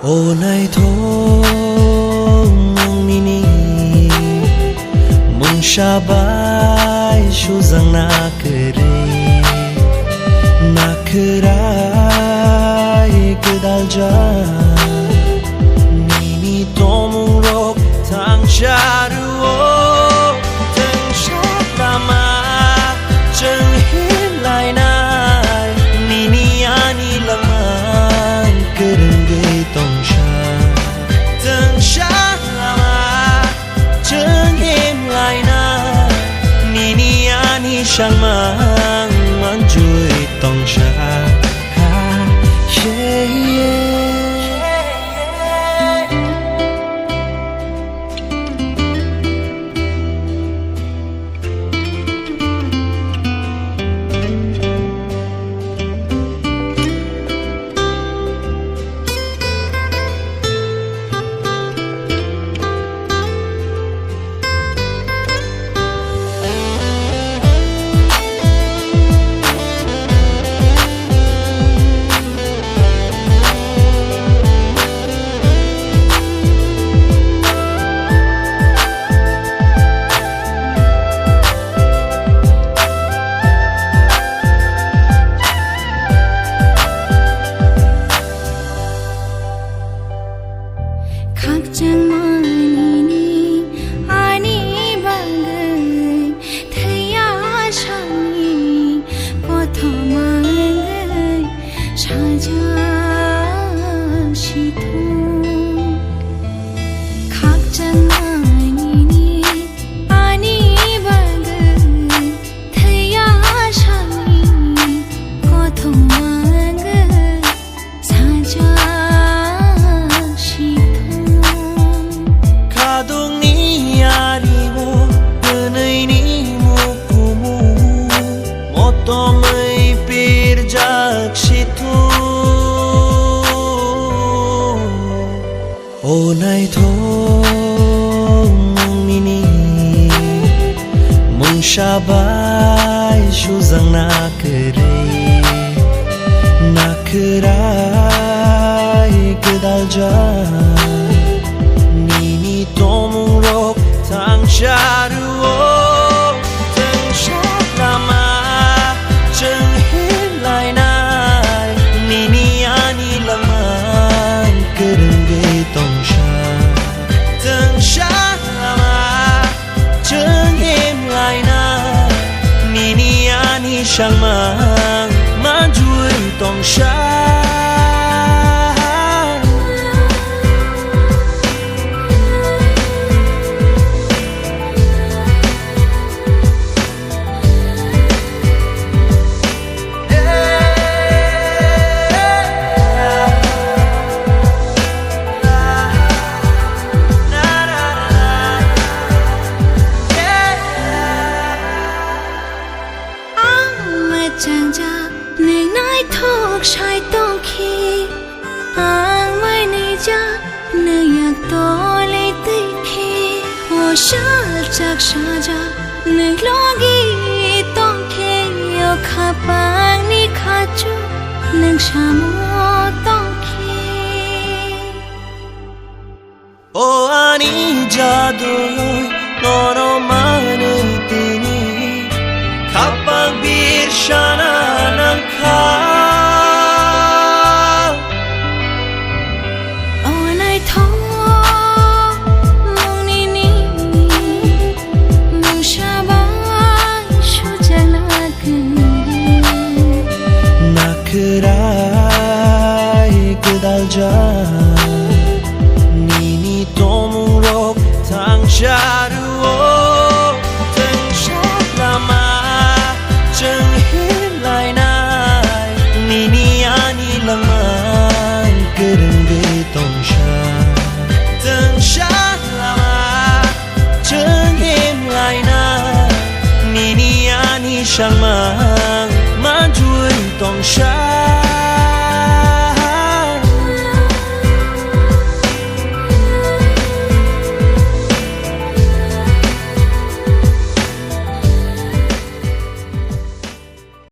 Ô này thôi mong nini mong shabai shu zang na kerai kedal ja nini tomung rok tang sharu tang shatama cheng hin lai nai nini ani lamang kereng ge tong sha tang shatama cheng hin lai nai nini ani shang mang man jui tong sha Ô này thôi mong nini mong shabai shu zang na kerai kedal ja nini tomung rok tang sharu tang shatama cheng hin lai nai nini ani lamang kereng ge tong sha tang shatama cheng hin lai nai nini ani shang mang man jui tong sha chẳng cha nên nói thuộc sai tông khi ang mai này cha nơi nhà tôi lấy tay khi hồ sa chắc sa cha nơi lo ghi tông khi yêu khắp bang ni khát chu nơi sa mô tông khi ô ani jadu nono mane tini kapang bir shana nang kha ô này thôi mong nini mong shabai shu zang na kerai kedal ja nini tomung rok tang sharu tang shatama cheng hin lai nai nini ani lamang kereng ge tong sha tang shatama cheng hin lai nai nini ani shang mang man jui tong sha